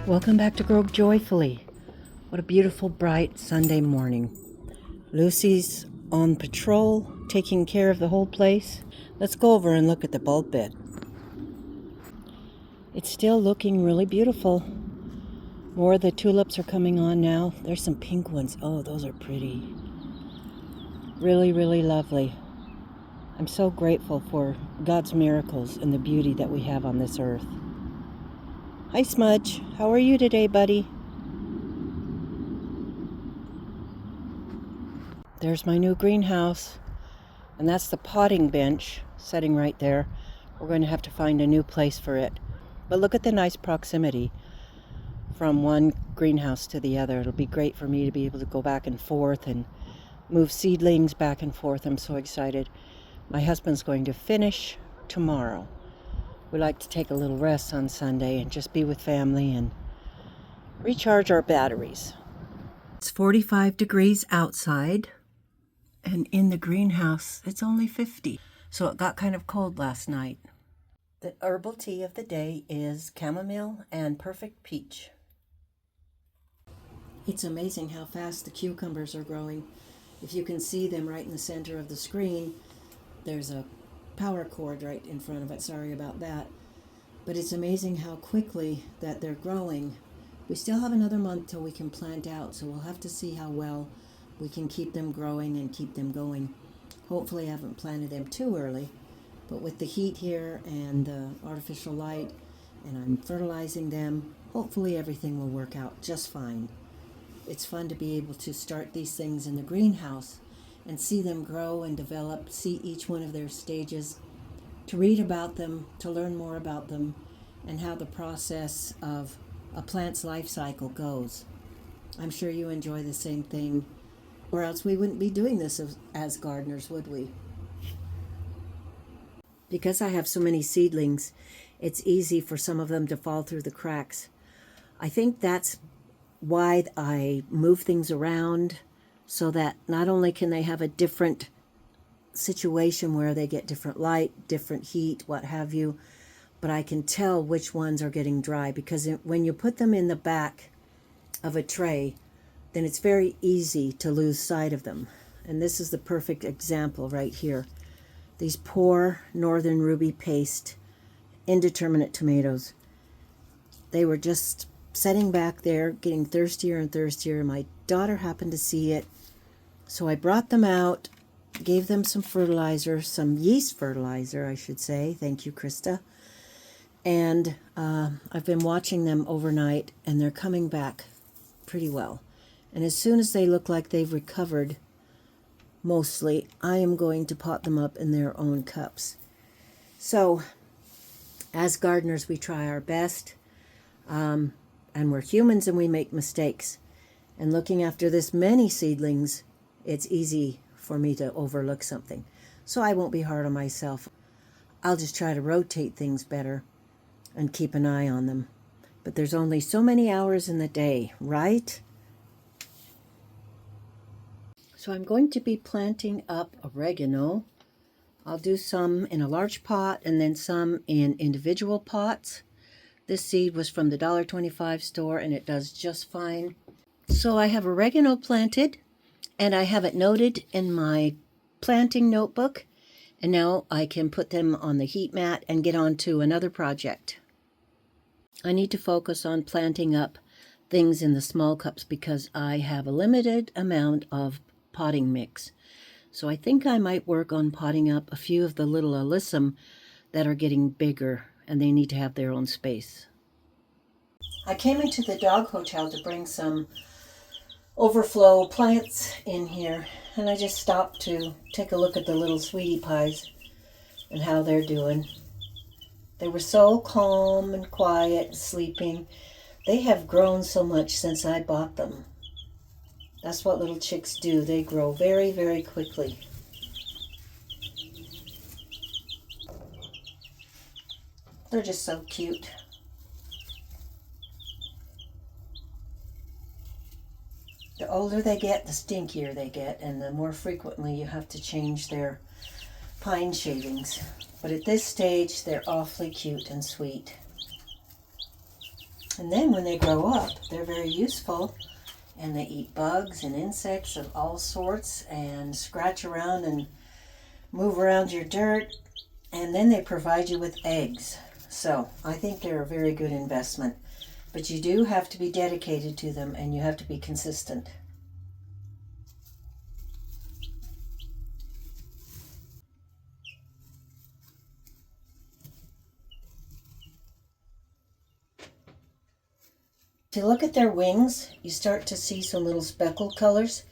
Welcome back to Grow Joyfully. What a beautiful, bright Sunday morning. Lucy's on patrol, taking care of the whole place. Let's go over and look at the bulb bed. It's still looking really beautiful. More of the tulips are coming on now. There's some pink ones. Oh, those are pretty. Really, really lovely. I'm so grateful for God's miracles and the beauty that we have on this earth. Hi, Smudge. How are you today, buddy? There's my new greenhouse, and that's the potting bench sitting right there. We're going to have to find a new place for it. But look at the nice proximity from one greenhouse to the other. It'll be great for me to be able to go back and forth and move seedlings back and forth. I'm so excited. My husband's going to finish tomorrow. We like to take a little rest on Sunday and just be with family and recharge our batteries. It's 45 degrees outside, and in the greenhouse it's only 50. So it got kind of cold last night. The herbal tea of the day is chamomile and perfect peach. It's amazing how fast the cucumbers are growing. If you can see them right in the center of the screen, there's a power cord right in front of it. Sorry about that. But it's amazing how quickly that they're growing. We still have another month till we can plant out, so we'll have to see how well we can keep them growing and keep them going. Hopefully I haven't planted them too early, but with the heat here and the artificial light, and I'm fertilizing them, hopefully everything will work out just fine. It's fun to be able to start these things in the greenhouse and see them grow and develop, see each one of their stages, to read about them, to learn more about them, and how the process of a plant's life cycle goes. I'm sure you enjoy the same thing, or else we wouldn't be doing this as gardeners, would we? Because I have so many seedlings, it's easy for some of them to fall through the cracks. I think that's why I move things around, so that not only can they have a different situation where they get different light, different heat, what have you, but I can tell which ones are getting dry, because when you put them in the back of a tray, then it's very easy to lose sight of them. And this is the perfect example right here. These poor Northern Ruby Paste indeterminate tomatoes. They were just sitting back there, getting thirstier and thirstier. My daughter happened to see it, so I brought them out, gave them some fertilizer, some yeast fertilizer, I should say. Thank you, Krista. And I've been watching them overnight, and they're coming back pretty well. And as soon as they look like they've recovered, mostly, I am going to pot them up in their own cups. So, as gardeners, we try our best, and we're humans and we make mistakes. And looking after this many seedlings, it's easy for me to overlook something. So I won't be hard on myself. I'll just try to rotate things better and keep an eye on them. But there's only so many hours in the day, right? So I'm going to be planting up oregano. I'll do some in a large pot and then some in individual pots. This seed was from the $1.25 store, and it does just fine. So I have oregano planted, and I have it noted in my planting notebook, and now I can put them on the heat mat and get on to another project. I need to focus on planting up things in the small cups because I have a limited amount of potting mix. So I think I might work on potting up a few of the little alyssum that are getting bigger, and they need to have their own space. I came into the dog hotel to bring some overflow plants in here, and I just stopped to take a look at the little sweetie pies and how they're doing. They were so calm and quiet and sleeping. They have grown so much since I bought them. That's what little chicks do. They grow very, very quickly. They're just so cute. The older they get, the stinkier they get, and the more frequently you have to change their pine shavings. But at this stage, they're awfully cute and sweet. And then when they grow up, they're very useful, and they eat bugs and insects of all sorts and scratch around and move around your dirt, and then they provide you with eggs. So I think they're a very good investment, but you do have to be dedicated to them and you have to be consistent. If you look at their wings, you start to see some little speckled colors,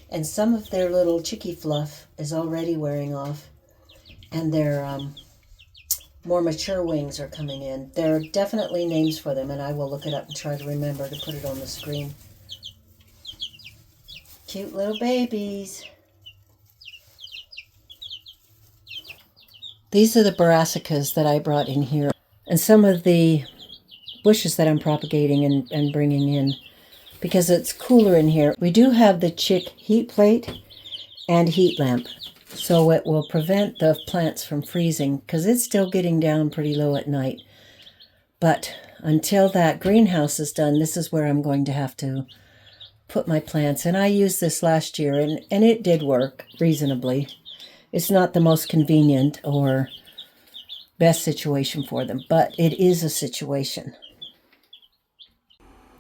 and some of their little chicky fluff is already wearing off, and their more mature wings are coming in. There are definitely names for them, and I will look it up and try to remember to put it on the screen. Cute little babies. These are the brassicas that I brought in here, and some of the bushes that I'm propagating and bringing in, because it's cooler in here. We do have the chick heat plate and heat lamp, so it will prevent the plants from freezing, because it's still getting down pretty low at night. But until that greenhouse is done, this is where I'm going to have to put my plants. And I used this last year, and it did work reasonably. It's not the most convenient or best situation for them, but it is a situation.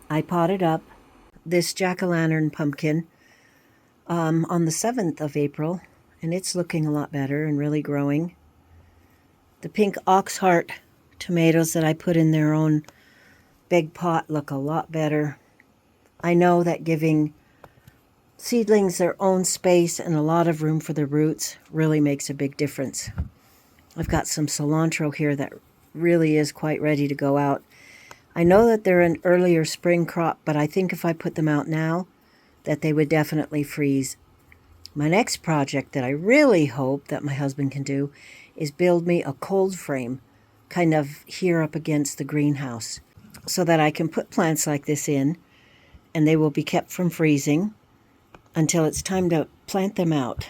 I potted up this jack-o'-lantern pumpkin on the 7th of April, and it's looking a lot better and really growing. The pink oxheart tomatoes that I put in their own big pot look a lot better. I know that giving seedlings their own space and a lot of room for their roots really makes a big difference. I've got some cilantro here that really is quite ready to go out. I know that they're an earlier spring crop, but I think if I put them out now, that they would definitely freeze. My next project that I really hope that my husband can do is build me a cold frame, kind of here up against the greenhouse, so that I can put plants like this in, and they will be kept from freezing until it's time to plant them out.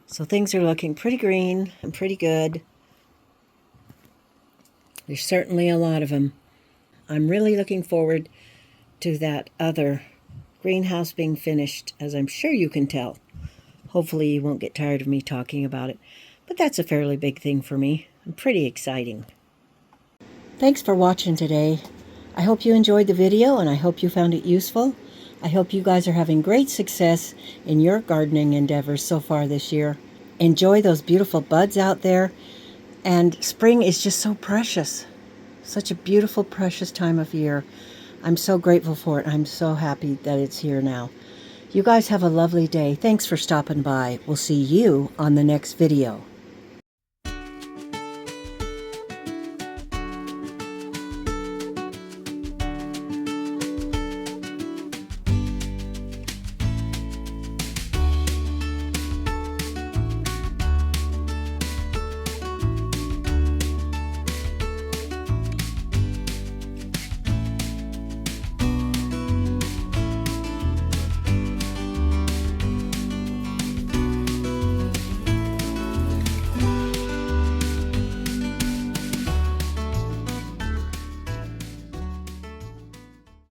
So things are looking pretty green and pretty good. There's certainly a lot of them. I'm really looking forward to that other greenhouse being finished, as I'm sure you can tell. Hopefully you won't get tired of me talking about it, but that's a fairly big thing for me. I'm pretty exciting. Thanks for watching today. I hope you enjoyed the video, and I hope you found it useful. I hope you guys are having great success in your gardening endeavors so far this year. Enjoy those beautiful buds out there, and spring is just so precious. Such a beautiful, precious time of year. I'm so grateful for it. I'm so happy that it's here now. You guys have a lovely day. Thanks for stopping by. We'll see you on the next video.